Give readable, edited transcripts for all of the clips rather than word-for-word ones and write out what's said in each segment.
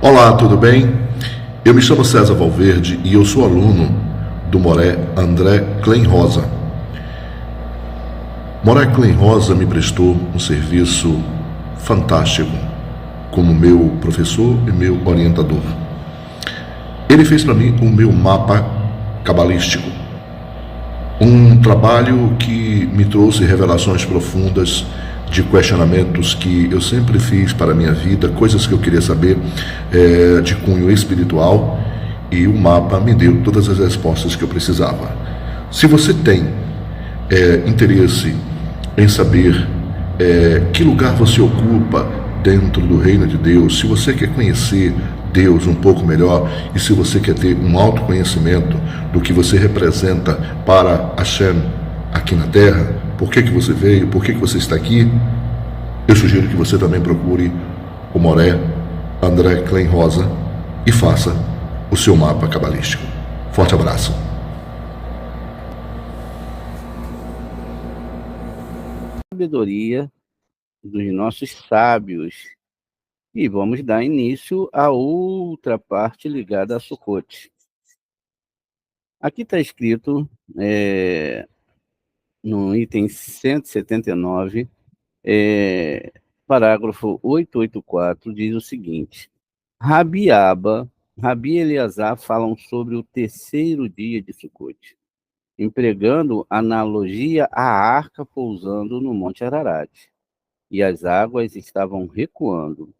Olá, tudo bem? Eu me chamo César Valverde e eu sou aluno do Moré André Kleinrosa. Moré Kleinrosa me prestou um serviço fantástico como meu professor e meu orientador. Ele fez para mim o meu mapa cabalístico, um trabalho que me trouxe revelações profundas de questionamentos que eu sempre fiz para a minha vida, coisas que eu queria saber de cunho espiritual, e o mapa me deu todas as respostas que eu precisava. Se você tem interesse em saber que lugar você ocupa dentro do reino de Deus, se você quer conhecer Deus um pouco melhor e se você quer ter um autoconhecimento do que você representa para Hashem aqui na Terra, por que você veio, por que você está aqui, eu sugiro que você também procure o Moré André Kleinrosa e faça o seu mapa cabalístico. Forte abraço. Sabedoria dos nossos sábios. E vamos dar início a outra parte ligada a Sukkot. Aqui está escrito, no item 179, parágrafo 884, diz o seguinte: Rabi Abba, Rabi Eleazar falam sobre o terceiro dia de Sukkot, empregando analogia à arca pousando no Monte Ararat, e as águas estavam recuando.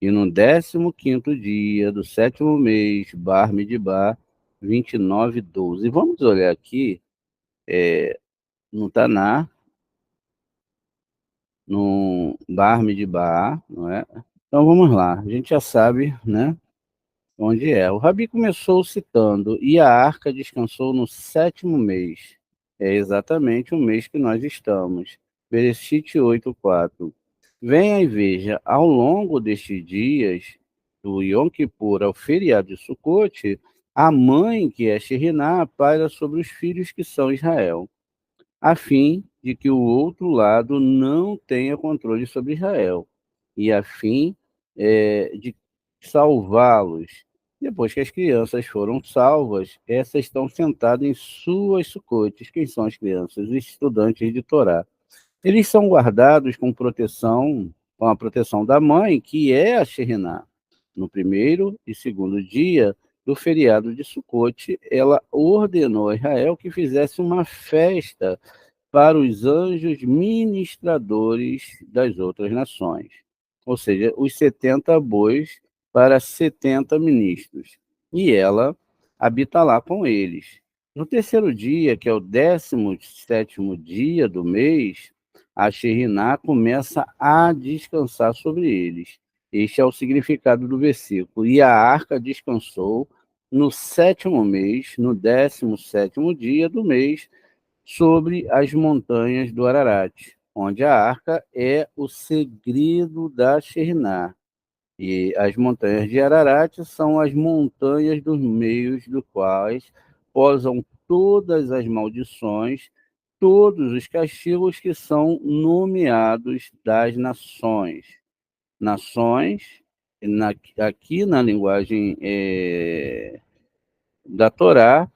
E no 15º dia do 7º mês, Bar Midbar, 29:12. Vamos olhar aqui no Taná, no Bar Midbar, não é? Então vamos lá, a gente já sabe, né, onde é. O Rabi começou citando, e a arca descansou no 7º mês. É exatamente o mês que nós estamos. Bereshit 8:4. Venha e veja, ao longo destes dias, do Yom Kippur ao feriado de Sukkot, a mãe, que é Sheriná, paira sobre os filhos que são Israel, a fim de que o outro lado não tenha controle sobre Israel, e a fim de salvá-los. Depois que as crianças foram salvas, essas estão sentadas em suas sucotes. Quem são as crianças? Os estudantes de Torá. Eles são guardados com a proteção da mãe, que é a Sheriná. No primeiro e segundo dia do feriado de Sucote, ela ordenou a Israel que fizesse uma festa para os anjos ministradores das outras nações, ou seja, os 70 bois para 70 ministros, e ela habita lá com eles. No terceiro dia, que é o 17º dia do mês, a Sheriná começa a descansar sobre eles. Este é o significado do versículo. E a arca descansou no 7º mês, no 17º dia do mês, sobre as montanhas do Ararat, onde a arca é o segredo da Sheriná. E as montanhas de Ararat são as montanhas dos meios dos quais posam todas as maldições, todos os castigos que são nomeados das nações. Nações, aqui na linguagem da Torá,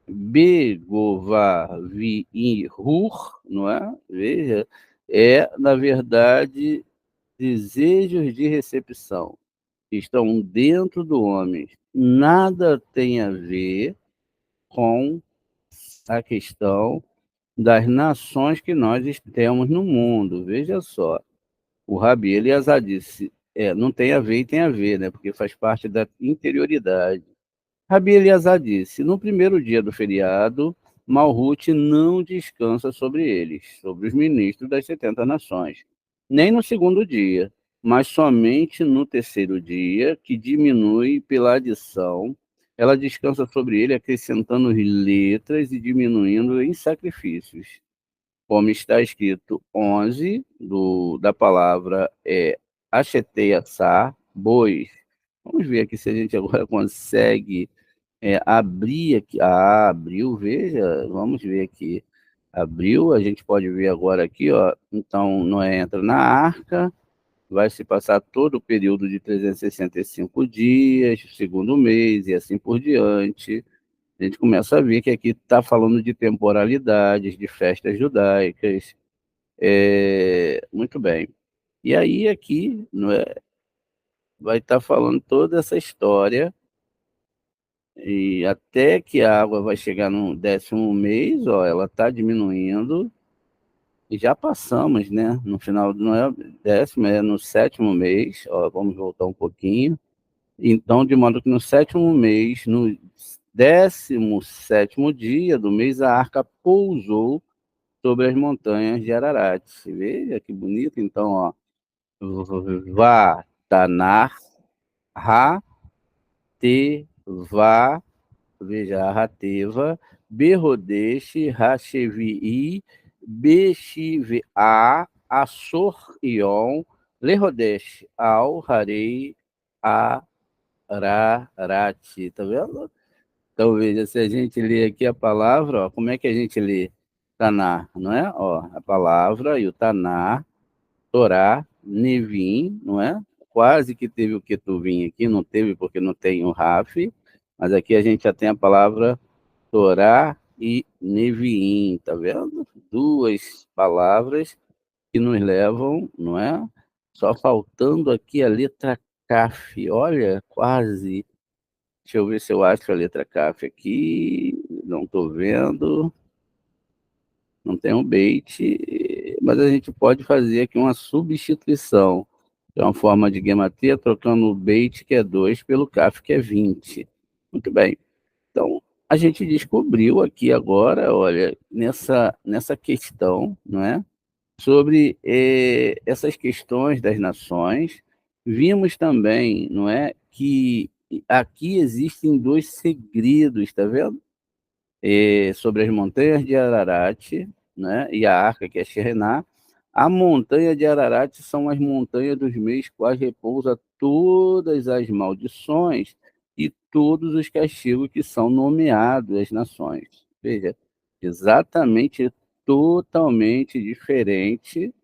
Begovavi-Hur, não é? Veja, na verdade, desejos de recepção que estão dentro do homem. Nada tem a ver com a questão das nações que nós temos no mundo. Veja só, o Rabi Eleazar disse, não tem a ver e tem a ver, né? Porque faz parte da interioridade. Rabi Eleazar disse, no primeiro dia do feriado, Malhut não descansa sobre eles, sobre os ministros das 70 nações, nem no segundo dia, mas somente no terceiro dia, que diminui pela adição, ela descansa sobre ele, acrescentando letras e diminuindo em sacrifícios. Como está escrito 11 da palavra Acheteiassá, bois. Vamos ver aqui se a gente agora consegue abrir aqui. Ah, abriu, veja, vamos ver aqui. Abriu, a gente pode ver agora aqui, ó. Então, Noé entra na arca, vai se passar todo o período de 365 dias, segundo mês e assim por diante. A gente começa a ver que aqui está falando de temporalidades, de festas judaicas. Muito bem. E aí aqui vai estar falando toda essa história e até que a água vai chegar no 10º mês, ó, ela está diminuindo e já passamos, né? No final, não é 10º, é no 7º mês, ó, vamos voltar um pouquinho. Então, de modo que no 7º mês, no 17º dia do mês, a arca pousou sobre as montanhas de Ararat. Veja que bonito. Então, ó, Vá, Tanar, Ra, Te, Vá, veja, Rateva, Berrodesh, Rachevi, Bechiva, Assor, Ion, Lerodesh, Al, Harei, Ararati. Tá vendo? Então, veja, se a gente lê aqui a palavra, ó, como é que a gente lê? Tanar, não é? Ó, a palavra e o Tanar, Torá, Nevim, não é? Quase que teve o Ketuvim aqui, não teve porque não tem o Raf, mas aqui a gente já tem a palavra Torá e Neviim, tá vendo? Duas palavras que nos levam, não é? Só faltando aqui a letra Kaf. Olha, quase. Deixa eu ver se eu acho a letra Kaf aqui. Não estou vendo. Não tem um bait, mas a gente pode fazer aqui uma substituição. É uma forma de gematria, trocando o bait, que é 2, pelo Kaf, que é 20. Muito bem. Então, a gente descobriu aqui agora, olha, nessa questão, não é? Sobre essas questões das nações, vimos também, não é, que aqui existem dois segredos, está vendo? Sobre as montanhas de Ararat, né, e a arca, que é Sherená. A montanha de Ararat são as montanhas dos meses quais repousa todas as maldições e todos os castigos que são nomeados às nações. Veja, exatamente, totalmente diferente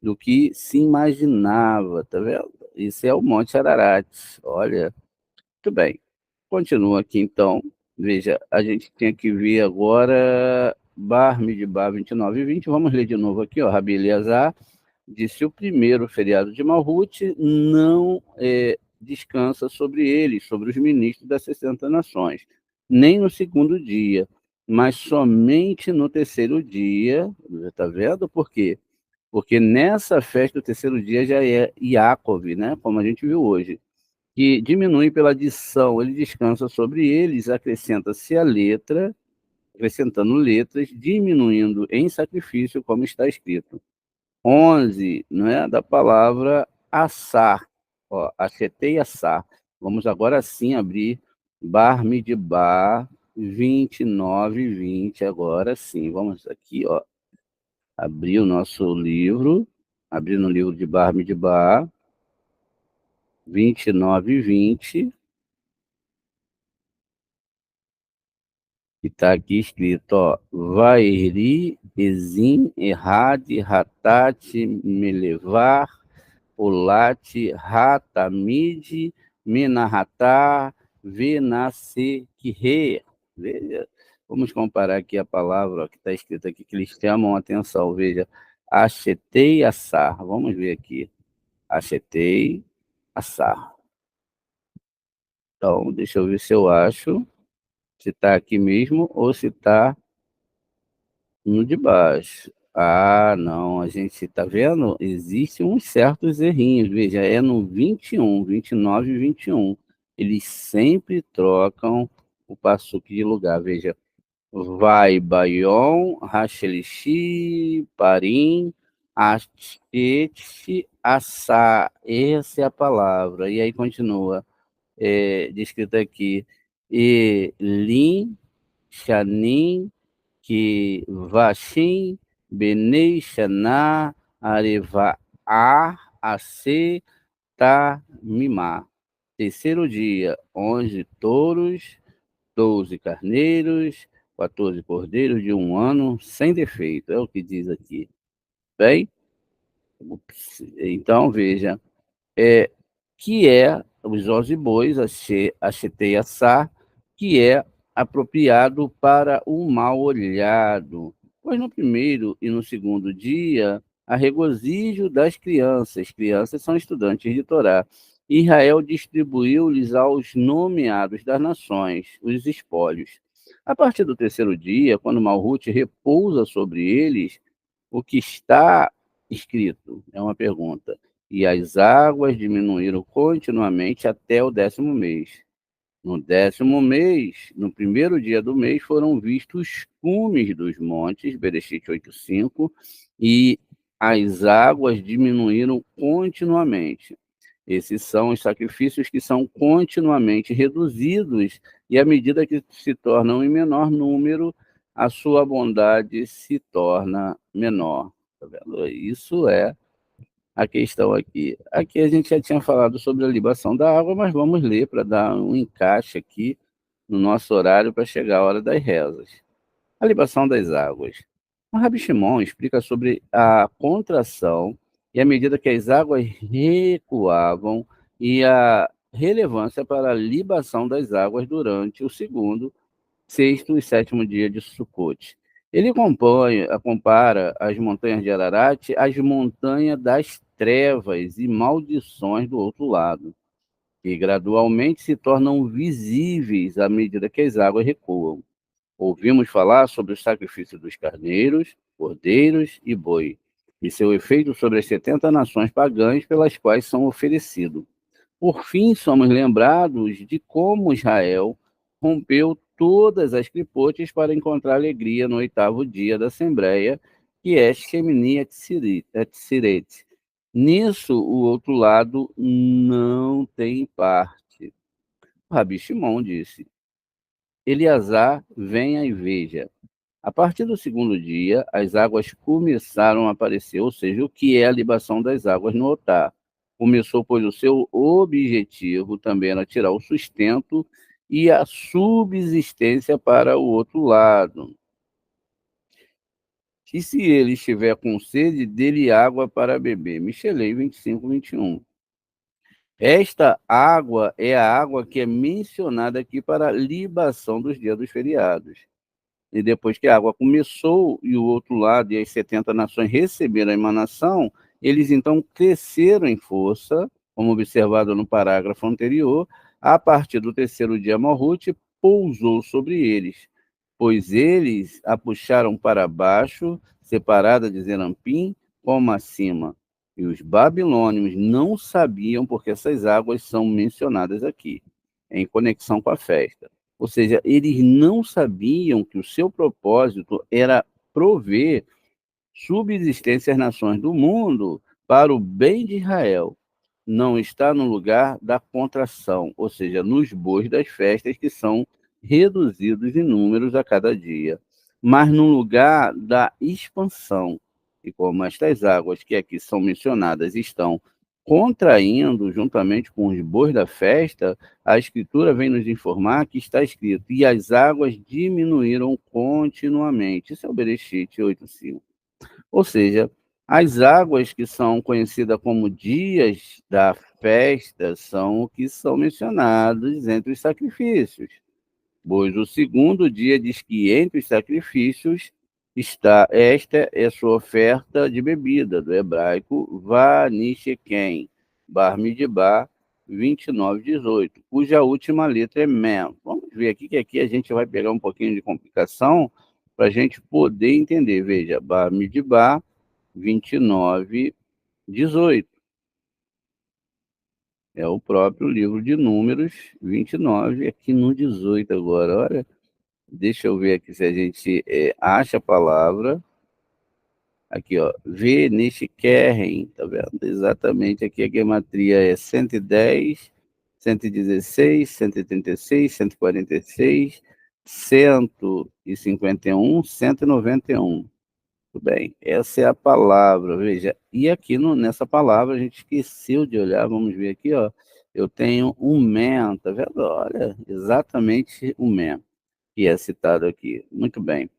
do que se imaginava, tá vendo? Isso é o Monte Ararat. Olha, muito bem. Continua aqui então. Veja, a gente tem que ver agora Bar Midbar 29 e 20. Vamos ler de novo aqui, ó. Rabi Eleazar disse: o primeiro feriado de Malhut não descansa sobre eles, sobre os ministros das 60 nações, nem no segundo dia, mas somente no terceiro dia. Está vendo por quê? Porque nessa festa do terceiro dia já é Yaakov, né? Como a gente viu hoje, que diminui pela adição, ele descansa sobre eles, acrescenta-se a letra, acrescentando letras, diminuindo em sacrifício, como está escrito. 11, não é? Da palavra assar, ó, achetei assar. Vamos agora sim abrir Bar Midbar 29 e 20, agora sim. Vamos aqui, ó, abrir o nosso livro, abrir no livro de Bar Midbar 29 e 20. E está aqui escrito, ó, Vairi, Ezim, Errad, Ratat, Melevar, Olat, Ratamid, Menahatá, Venasekhe. Veja, vamos comparar aqui a palavra ó, que está escrita aqui, que eles chamam a atenção. Veja, Achetei Assar. Vamos ver aqui. Achetei Assar. Então, deixa eu ver se eu acho, se está aqui mesmo ou se está No de baixo. Ah, não, a gente tá vendo? Existem uns certos errinhos. Veja, é no 21, 29 e 21. Eles sempre trocam o passuque de lugar. Veja, vai, Bayon, Rachelixi, Parim, Achete, Assá. Essa é a palavra. E aí continua, descrito aqui. E Lim, Xanin, que Vashim, Benei, Xaná, Areva, Ac, Mimá. Terceiro dia, 11 touros, 12 carneiros, 14 cordeiros de 1 ano, sem defeito, é o que diz aqui. Bem, então veja, que é os ozibois, a Xeteiaçá, que é apropriado para o mal olhado. Pois no primeiro e no segundo dia, há regozijo das crianças. Crianças são estudantes de Torá. Israel distribuiu-lhes aos nomeados das nações os espólios. A partir do terceiro dia, quando Malhute repousa sobre eles, o que está escrito é uma pergunta. E as águas diminuíram continuamente até o 10º mês. No 10º mês, no primeiro dia do mês, foram vistos os cumes dos montes, Bereshit 8:5, e as águas diminuíram continuamente. Esses são os sacrifícios que são continuamente reduzidos, e à medida que se tornam em menor número, a sua bondade se torna menor. Tá vendo? Isso é a questão aqui. Aqui a gente já tinha falado sobre a libação da água, mas vamos ler para dar um encaixe aqui no nosso horário para chegar a hora das rezas. A libação das águas. O Rabi Shimon explica sobre a contração e a medida que as águas recuavam e a relevância para a libação das águas durante o segundo, sexto e sétimo dia de Sukkot. Ele compara as montanhas de Ararat às montanhas das trevas e maldições do outro lado, que gradualmente se tornam visíveis à medida que as águas recuam. Ouvimos falar sobre o sacrifício dos carneiros, cordeiros e boi, e seu efeito sobre as 70 nações pagãs pelas quais são oferecidos. Por fim, somos lembrados de como Israel rompeu todas as clipotes para encontrar alegria no 8º dia da Assembleia, que é Shemini Atzeret. Nisso, o outro lado não tem parte. O Rabi Shimon disse, Eleazar, venha e veja. A partir do segundo dia, as águas começaram a aparecer, ou seja, o que é a libação das águas no Otá. Começou, pois o seu objetivo também era tirar o sustento e a subsistência para o outro lado. E se ele estiver com sede, dê-lhe água para beber. Michelei 25, 21. Esta água é a água que é mencionada aqui para a libação dos dias dos feriados. E depois que a água começou e o outro lado e as 70 nações receberam a emanação, eles então cresceram em força, como observado no parágrafo anterior. A partir do terceiro dia, Malhute pousou sobre eles, pois eles a puxaram para baixo, separada de Zerampim, como acima. E os babilônios não sabiam porque essas águas são mencionadas aqui, em conexão com a festa. Ou seja, eles não sabiam que o seu propósito era prover subsistência às nações do mundo para o bem de Israel. Não está no lugar da contração, ou seja, nos bois das festas que são reduzidos em números a cada dia, mas no lugar da expansão. E como estas águas que aqui são mencionadas estão contraindo juntamente com os bois da festa, a Escritura vem nos informar que está escrito, e as águas diminuíram continuamente. Isso é o Bereshit 8:5. Ou seja, as águas que são conhecidas como dias da festa são o que são mencionados entre os sacrifícios. Pois o segundo dia diz que entre os sacrifícios esta é sua oferta de bebida, do hebraico Vanisheken, Bar Midbar 29:18, cuja última letra é Mem. Vamos ver aqui, que aqui a gente vai pegar um pouquinho de complicação para a gente poder entender. Veja, Bamidbar 29, 18. É o próprio livro de Números 29, aqui no 18 agora. Olha, deixa eu ver aqui se a gente acha a palavra. Aqui, ó, Venishkerem, tá vendo? Exatamente aqui a gematria é 110, 116, 136, 146, 151, 191. Tudo bem, essa é a palavra, veja. E aqui nessa palavra a gente esqueceu de olhar, vamos ver aqui, ó. Eu tenho um men, tá vendo? Olha, exatamente um men que é citado aqui. Muito bem.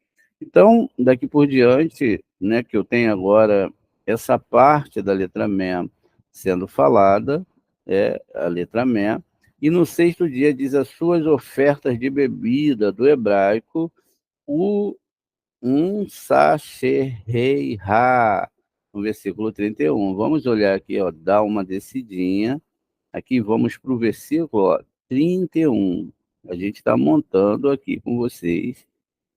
Então, daqui por diante, né, que eu tenho agora essa parte da letra mem sendo falada, é a letra mem, e no sexto dia diz as suas ofertas de bebida do hebraico, o sacherei-ha, no versículo 31. Vamos olhar aqui, ó, dá uma descidinha. Aqui vamos para o versículo, ó, 31. A gente está montando aqui com vocês,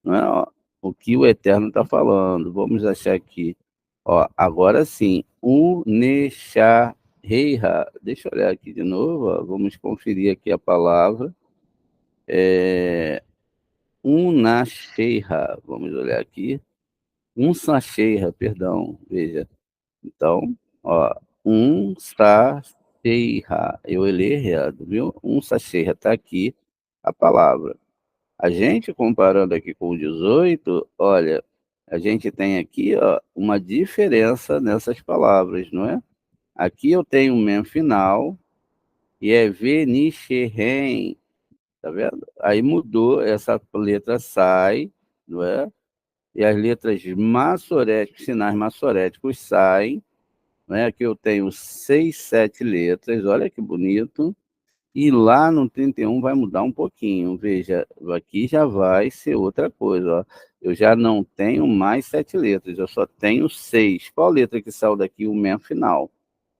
não é, ó, o que o Eterno está falando. Vamos achar aqui. Ó, agora sim, o Neshareha. Deixa eu olhar aqui de novo. Ó, vamos conferir aqui a palavra. Unasheira. Vamos olhar aqui. Unsacheira, perdão. Veja. Então, ó, Unsacheira. Eu olhei errado, viu? Unsacheira. Está aqui a palavra. A gente, comparando aqui com o 18, olha, a gente tem aqui, ó, uma diferença nessas palavras, não é? Aqui eu tenho um mem final, e é Venisherem, tá vendo? Aí mudou, essa letra sai, não é? E as letras massoréticas, sinais massoréticos saem, não é? Aqui eu tenho 6, 7 letras, olha que bonito. E lá no 31 vai mudar um pouquinho. Veja, aqui já vai ser outra coisa. Ó. Eu já não tenho mais 7 letras, eu só tenho 6. Qual letra que saiu daqui? O mem final.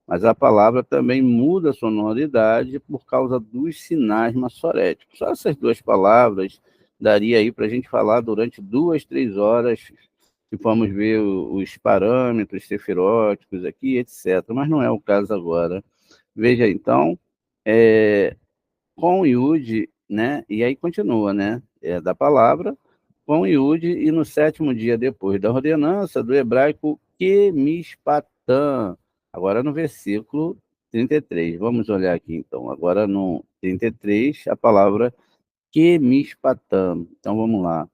Mas a palavra também muda a sonoridade por causa dos sinais massoréticos. Só essas duas palavras daria aí para a gente falar durante 2, 3 horas, se formos ver os parâmetros sefiróticos aqui, etc. Mas não é o caso agora. Veja, então, com o Yud, né? E aí continua, né? Da palavra, com o Yud, e no sétimo dia depois da ordenança, do hebraico Kemishpatan. Agora no versículo 33. Vamos olhar aqui então. Agora no 33, a palavra Kemishpatan. Então vamos lá.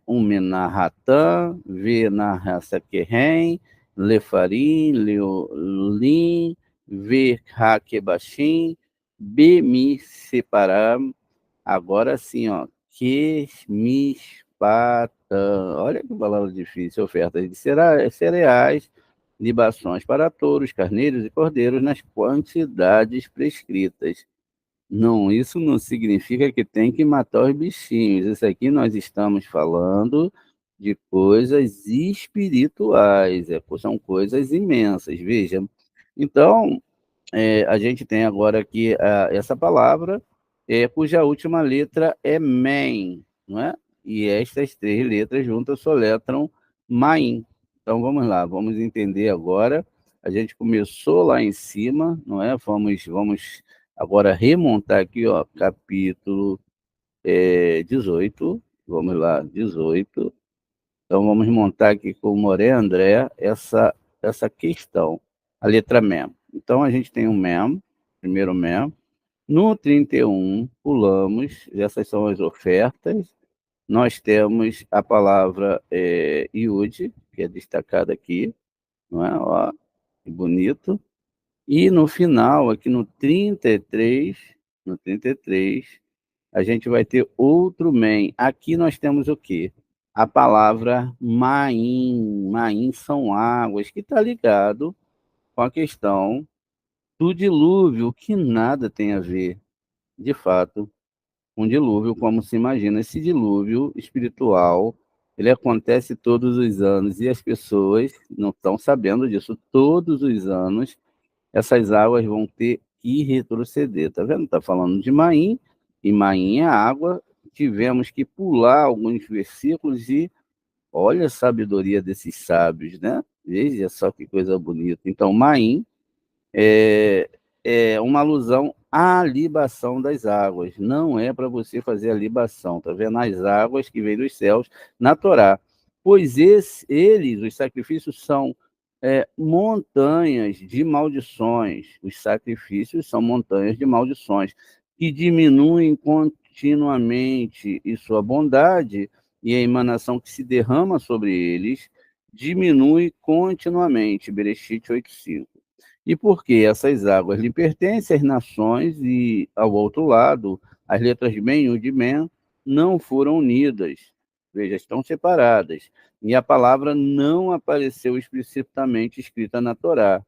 Menahatan, Venahasakehen, Lefarim, Leolim, Verhakebashim, me separar. Agora sim, ó. Quesmispatan. Olha que palavra difícil. Ofertas de cereais, libações para touros, carneiros e cordeiros nas quantidades prescritas. Não, isso não significa que tem que matar os bichinhos. Isso aqui nós estamos falando de coisas espirituais. São coisas imensas. Veja. Então, a gente tem agora aqui essa palavra, cuja última letra é men, não é? E estas 3 letras juntas soletram maim. Então vamos lá, vamos entender agora. A gente começou lá em cima, não é? Vamos agora remontar aqui, ó, capítulo 18. Vamos lá, 18. Então vamos montar aqui com o Moré André essa questão, a letra mem. Então a gente tem um mem, primeiro mem. No 31, pulamos, essas são as ofertas. Nós temos a palavra Iud, que é destacada aqui, não é? Ó, que bonito. E no final, aqui no 33, a gente vai ter outro men. Aqui nós temos o quê? A palavra maim. Maim são águas, que está ligado com a questão do dilúvio, que nada tem a ver, de fato, com dilúvio, como se imagina. Esse dilúvio espiritual, ele acontece todos os anos e as pessoas não estão sabendo disso. Todos os anos, essas águas vão ter que retroceder. Tá vendo? Está falando de Maim, e Maim é água tivemos que pular alguns versículos e olha a sabedoria desses sábios, né? Veja só que coisa bonita. Então, Maim é, é uma alusão à libação das águas. Não é para você fazer a libação, tá vendo? As águas que vêm dos céus na Torá. Pois eles, os sacrifícios, são montanhas de maldições. Os sacrifícios são montanhas de maldições que diminuem continuamente e sua bondade e a emanação que se derrama sobre eles diminui continuamente. Bereshit 8:5. E porque essas águas lhe pertencem às nações e, ao outro lado, as letras de Men e de Men não foram unidas, veja, estão separadas. E a palavra não apareceu explicitamente escrita na Torá.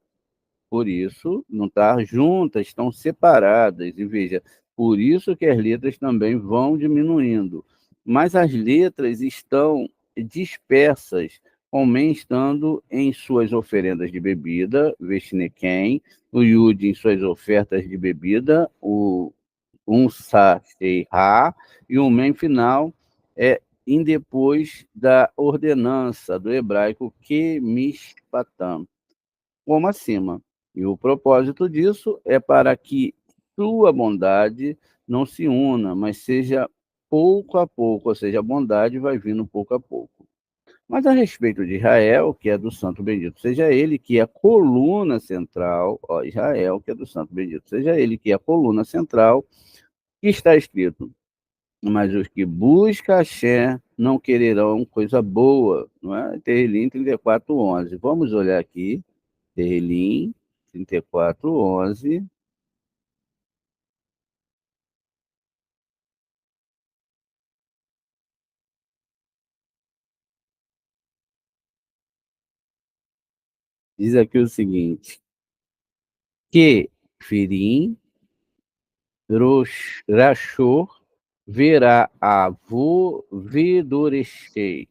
Por isso, não está juntas, estão separadas. E veja, por isso que as letras também vão diminuindo. Mas as letras estão dispersas, homem estando em suas oferendas de bebida, Veshnequem, o Yud em suas ofertas de bebida, o Unsa Sheirá, e o Mem final em depois da ordenança do hebraico Kemishpatam, como acima. E o propósito disso é para que tua bondade não se una, mas seja pouco a pouco, ou seja, a bondade vai vindo pouco a pouco. Mas a respeito de Israel, que é do Santo Bendito seja ele, que é a coluna central, ó, Israel, que é do Santo Bendito seja ele, que é a coluna central, que está escrito: mas os que buscam Hashem não quererão coisa boa, não é? Tehillim 34:11. Vamos olhar aqui, Tehillim 34:11. Diz aqui o seguinte: que Firim, Rashor, verá a Vidorestei,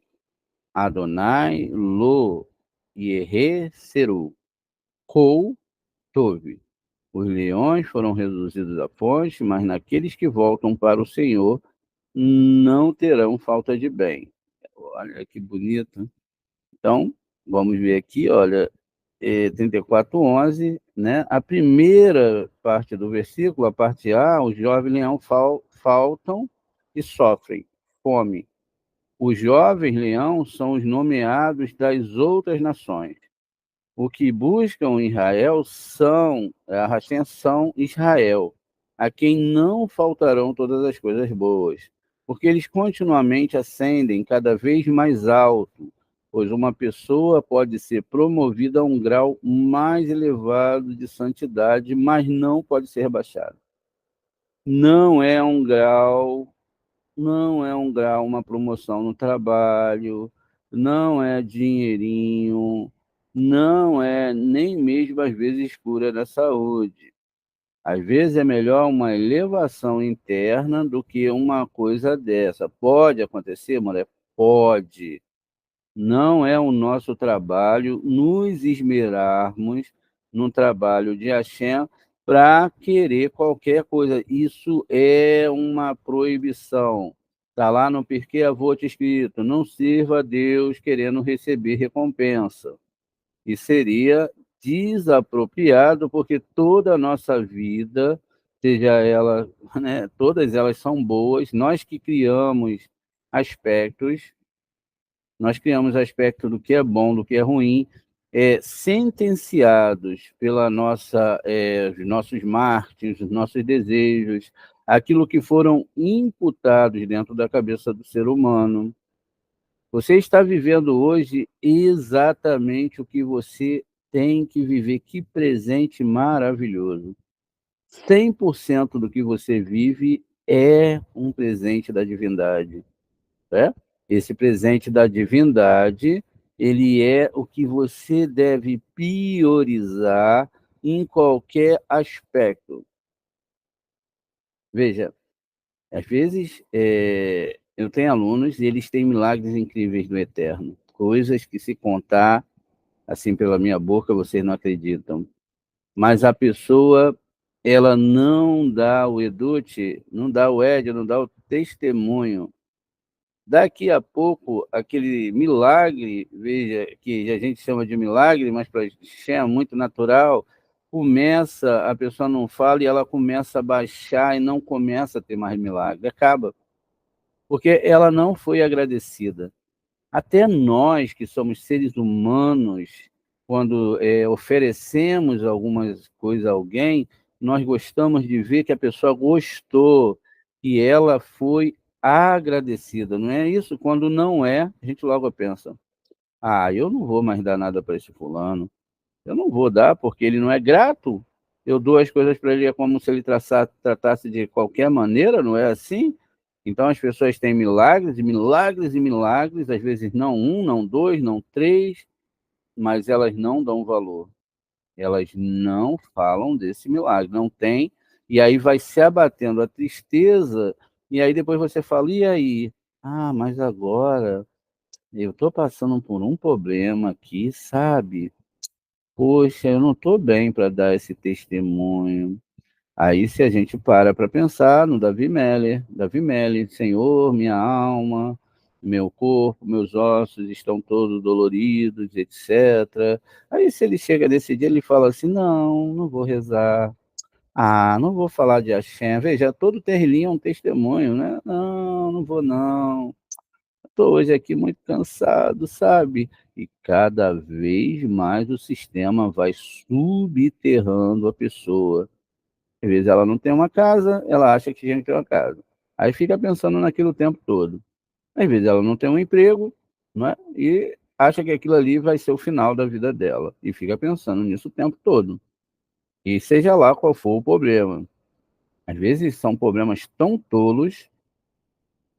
Adonai, Lo, Yerre, Seru, Kou, Tove. Os leões foram reduzidos à fonte, mas naqueles que voltam para o Senhor não terão falta de bem. Olha que bonito. Então, vamos ver aqui, olha, 34:11, né? A primeira parte do versículo, a parte A, os jovens leão faltam e sofrem fome. Os jovens leão são os nomeados das outras nações. O que buscam Israel são a ascensão Israel, a quem não faltarão todas as coisas boas, porque eles continuamente ascendem cada vez mais alto, pois uma pessoa pode ser promovida a um grau mais elevado de santidade, mas não pode ser rebaixada. Não é um grau não é um grau, uma promoção no trabalho, não é dinheirinho, não é nem mesmo às vezes cura da saúde. Às vezes é melhor uma elevação interna do que uma coisa dessa. Pode acontecer, mulher? Pode. Não é o nosso trabalho nos esmerarmos no trabalho de Hashem para querer qualquer coisa. Isso é uma proibição. Está lá no Pirkei Avot escrito: não sirva a Deus querendo receber recompensa. E seria desapropriado, porque toda a nossa vida, seja ela, né, todas elas são boas, nós criamos aspecto do que é bom, do que é ruim, sentenciados pela os nossos martins, os nossos desejos, aquilo que foram imputados dentro da cabeça do ser humano. Você está vivendo hoje exatamente o que você tem que viver. Que presente maravilhoso. 100% do que você vive é um presente da divindade, né? Esse presente da divindade, ele é o que você deve priorizar em qualquer aspecto. Veja, às vezes eu tenho alunos e eles têm milagres incríveis do Eterno, coisas que se contar assim pela minha boca vocês não acreditam. Mas a pessoa, ela não dá o edute, não dá o ed, não dá testemunho. Daqui a pouco, aquele milagre, veja, que a gente chama de milagre, mas para Shem é muito natural, a pessoa não fala e ela começa a baixar e não começa a ter mais milagre, acaba, porque ela não foi agradecida. Até nós, que somos seres humanos, quando oferecemos algumas coisas a alguém, nós gostamos de ver que a pessoa gostou, que ela foi agradecida. Não é isso? Quando não é, a gente logo pensa: ah, eu não vou mais dar nada para esse fulano. Eu não vou dar porque ele não é grato. Eu dou as coisas para ele é como se ele tratasse de qualquer maneira, não é assim? Então as pessoas têm milagres e milagres e milagres, às vezes não um, não dois, não três, mas elas não dão valor. Elas não falam desse milagre, não tem. E aí vai se abatendo a tristeza, e aí depois você fala, e aí? Ah, mas agora eu estou passando por um problema aqui, sabe? Poxa, eu não estou bem para dar esse testemunho. Aí, se a gente para pensar no Davi Meller, Senhor, minha alma, meu corpo, meus ossos estão todos doloridos, etc. Aí, se ele chega nesse dia, ele fala assim: não, não vou rezar. Ah, não vou falar de Axé. Veja, todo terrilinho é um testemunho, né? Não, não vou não. Estou hoje aqui muito cansado, sabe? E cada vez mais o sistema vai subterrando a pessoa. Às vezes ela não tem uma casa, ela acha que tinha que ter uma casa. Aí fica pensando naquilo o tempo todo. Às vezes ela não tem um emprego, não é? E acha que aquilo ali vai ser o final da vida dela. E fica pensando nisso o tempo todo. E seja lá qual for o problema. Às vezes são problemas tão tolos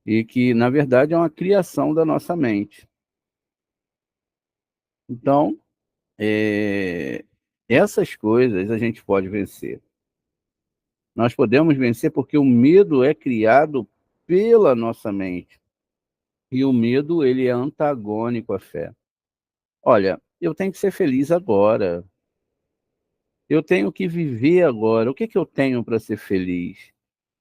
e que, na verdade, é uma criação da nossa mente. Então, essas coisas a gente pode vencer. Nós podemos vencer porque o medo é criado pela nossa mente. E o medo, ele é antagônico à fé. Olha, eu tenho que ser feliz agora. Eu tenho que viver agora. O que eu tenho para ser feliz?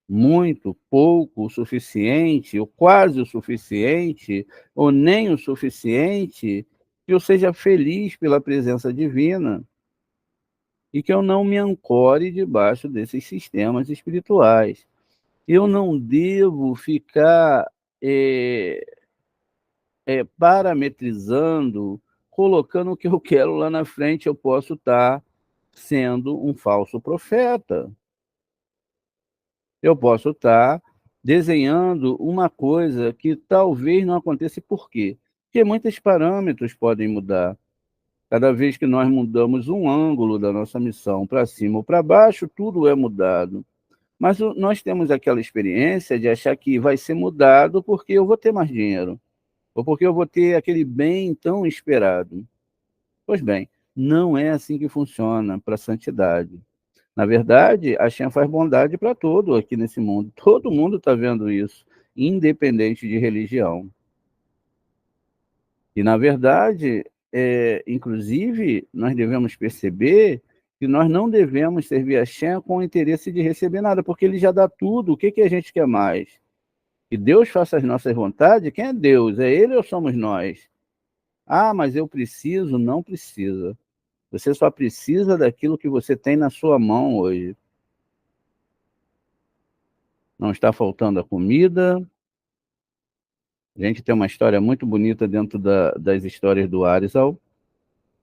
Muito, pouco, o suficiente, ou quase o suficiente, ou nem o suficiente, que eu seja feliz pela presença divina e que eu não me ancore debaixo desses sistemas espirituais. Eu não devo ficar eh, parametrizando, colocando o que eu quero lá na frente. Eu posso estar sendo um falso profeta. Eu posso estar desenhando uma coisa que talvez não aconteça. Por quê? Porque muitos parâmetros podem mudar. Cada vez que nós mudamos um ângulo da nossa missão para cima ou para baixo, tudo é mudado. Mas nós temos aquela experiência de achar que vai ser mudado porque eu vou ter mais dinheiro, ou porque eu vou ter aquele bem tão esperado. Pois bem, não é assim que funciona para a santidade. Na verdade, a Shem faz bondade para todo aqui nesse mundo. Todo mundo está vendo isso, independente de religião. E, na verdade, inclusive, nós devemos perceber que nós não devemos servir a Shem com o interesse de receber nada, porque ele já dá tudo. O que a gente quer mais? Que Deus faça as nossas vontades? Quem é Deus? É Ele ou somos nós? Ah, mas eu preciso? Não precisa. Você só precisa daquilo que você tem na sua mão hoje. Não está faltando a comida. A gente tem uma história muito bonita dentro das histórias do Arizal,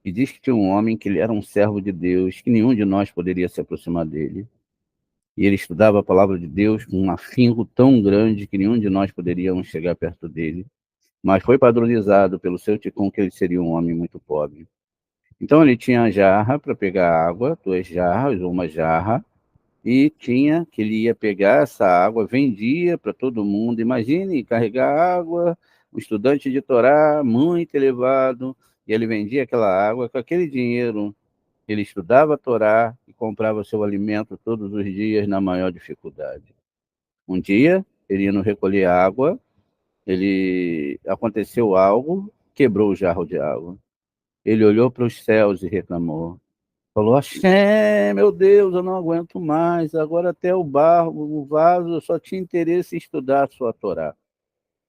e diz que tinha um homem que ele era um servo de Deus, que nenhum de nós poderia se aproximar dele. E ele estudava a palavra de Deus com um afinco tão grande que nenhum de nós poderíamos chegar perto dele. Mas foi padronizado pelo seu ticum que ele seria um homem muito pobre. Então ele tinha a jarra para pegar água, 2 jarras ou uma jarra, e tinha que ele ia pegar essa água, vendia para todo mundo. Imagine carregar água, um estudante de Torá muito elevado, e ele vendia aquela água. Com aquele dinheiro ele estudava a Torá e comprava seu alimento todos os dias na maior dificuldade. Um dia ele indo recolher água, aconteceu algo, quebrou o jarro de água. Ele olhou para os céus e reclamou: Falou, Axé, meu Deus, eu não aguento mais, agora até o barro, o vaso, eu só tinha interesse em estudar a sua Torá.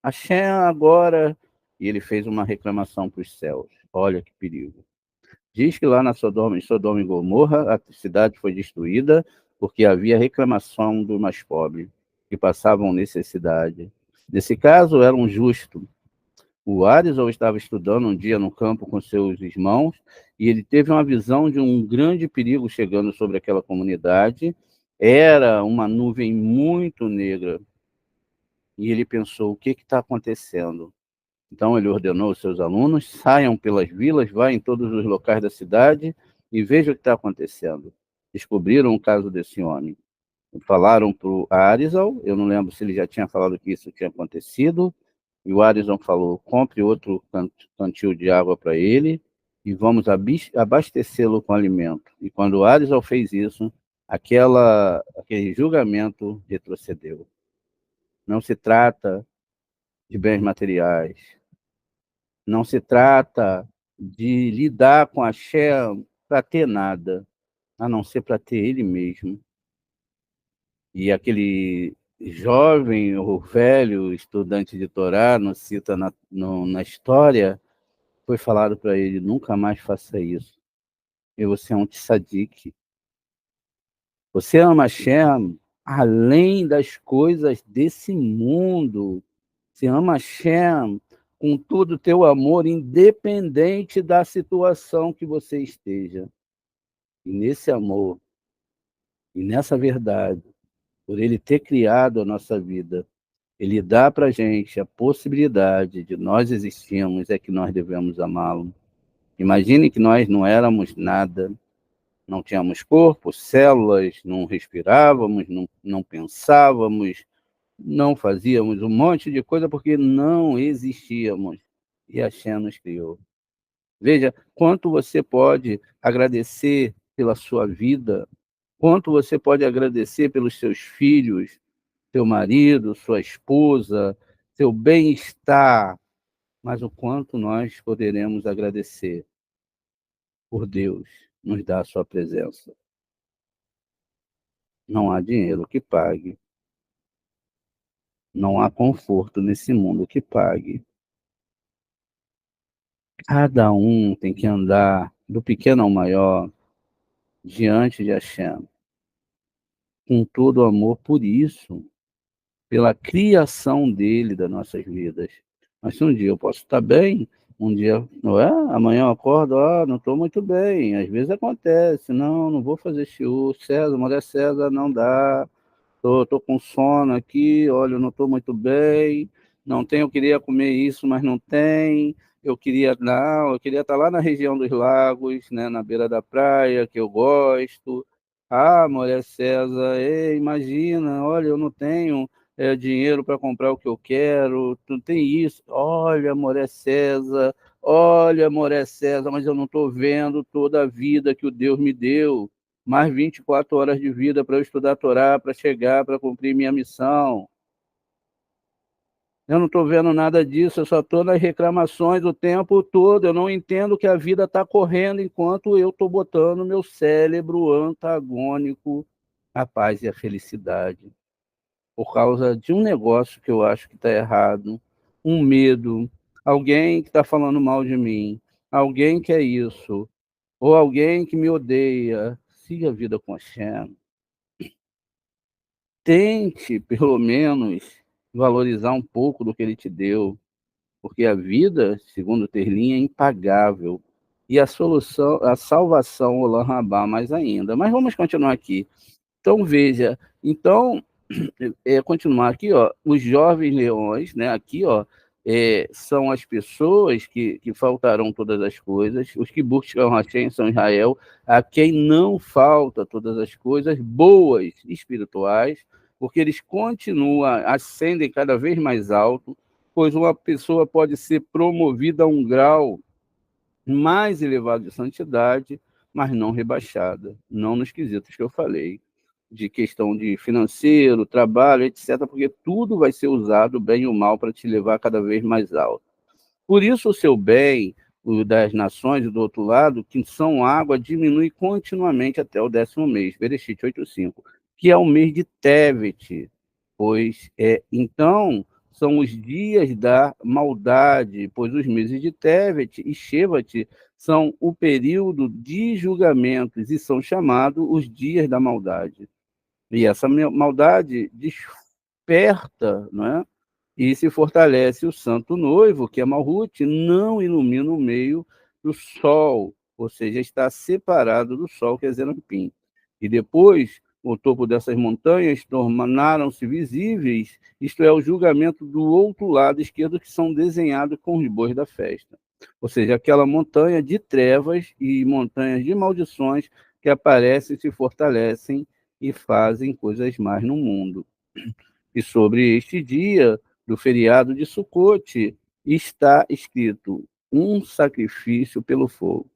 Axé, agora... E ele fez uma reclamação para os céus. Olha que perigo. Diz que lá em Sodoma e Gomorra, a cidade foi destruída porque havia reclamação do mais pobre, que passavam necessidade. Nesse caso, era um justo. O Arizal estava estudando um dia no campo com seus irmãos e ele teve uma visão de um grande perigo chegando sobre aquela comunidade. Era uma nuvem muito negra e ele pensou, o que está acontecendo? Então ele ordenou aos seus alunos, saiam pelas vilas, vá em todos os locais da cidade e vejam o que está acontecendo. Descobriram o caso desse homem. Falaram para o Arizal, eu não lembro se ele já tinha falado que isso tinha acontecido, e o Arizal falou, compre outro cantil de água para ele e vamos abastecê-lo com alimento. E quando o Arizal fez isso, aquele julgamento retrocedeu. Não se trata de bens materiais, não se trata de lidar com a Shem para ter nada, a não ser para ter ele mesmo. E aquele jovem ou velho estudante de Torá, não cita na história, foi falado para ele, nunca mais faça isso. E você é um tzadik. Você ama Hashem além das coisas desse mundo. Você ama Hashem com todo o teu amor, independente da situação que você esteja. E nesse amor, e nessa verdade, por ele ter criado a nossa vida, ele dá para a gente a possibilidade de nós existirmos, é que nós devemos amá-lo. Imagine que nós não éramos nada, não tínhamos corpo, células, não respirávamos, não pensávamos, não fazíamos um monte de coisa porque não existíamos. E a Shem nos criou. Veja quanto você pode agradecer pela sua vida, quanto você pode agradecer pelos seus filhos, seu marido, sua esposa, seu bem-estar, mas o quanto nós poderemos agradecer por Deus nos dar a sua presença. Não há dinheiro que pague, não há conforto nesse mundo que pague. Cada um tem que andar do pequeno ao maior diante de Hashem, com todo o amor por isso, pela criação dele das nossas vidas. Mas se um dia eu posso estar bem, um dia, não é? Amanhã eu acordo, não estou muito bem. Às vezes acontece, não vou fazer shiur, César, mulher César, não dá. Tô com sono aqui, olha, eu não estou muito bem, não tenho, eu queria comer isso, mas não tem. Eu queria estar lá na região dos lagos, né, na beira da praia, que eu gosto. Mulher César, imagina, olha, eu não tenho dinheiro para comprar o que eu quero, tu tem isso. Olha, Moré César, mas eu não estou vendo toda a vida que o Deus me deu. Mais 24 horas de vida para eu estudar a Torá, para chegar, para cumprir minha missão. Eu não estou vendo nada disso, eu só estou nas reclamações o tempo todo. Eu não entendo que a vida está correndo enquanto eu estou botando meu cérebro antagônico à paz e à felicidade. Por causa de um negócio que eu acho que está errado, um medo, alguém que está falando mal de mim, alguém que é isso, ou alguém que me odeia. Siga a vida com a Shem. Tente, pelo menos, valorizar um pouco do que ele te deu, porque a vida, segundo Terlin, é impagável. E a solução, a salvação, o Rabá, mais ainda. Mas vamos continuar aqui. Então, veja, continuar aqui, os jovens leões, né, aqui, são as pessoas que faltarão todas as coisas, os que buscam Hashem são Israel, a quem não falta todas as coisas boas espirituais, porque eles continuam, ascendem cada vez mais alto, pois uma pessoa pode ser promovida a um grau mais elevado de santidade, mas não rebaixada, não nos quesitos que eu falei, de questão de financeiro, trabalho, etc., porque tudo vai ser usado, bem ou mal, para te levar cada vez mais alto. Por isso, o seu bem, o das nações, e do outro lado, que são água, diminui continuamente até o 10º mês, Bereshit 8:5, que é o mês de Tevet, pois então são os dias da maldade, pois os meses de Tevet e Shevat são o período de julgamentos e são chamados os dias da maldade. E essa maldade desperta, não é? E se fortalece o santo noivo, que é Malhut, não ilumina o meio do sol, ou seja, está separado do sol, que é Zerampim. E depois, o topo dessas montanhas tornaram-se visíveis, isto é, o julgamento do outro lado esquerdo, que são desenhados com os bois da festa. Ou seja, aquela montanha de trevas e montanhas de maldições que aparecem, se fortalecem e fazem coisas mais no mundo. E sobre este dia do feriado de Sucote está escrito um sacrifício pelo fogo.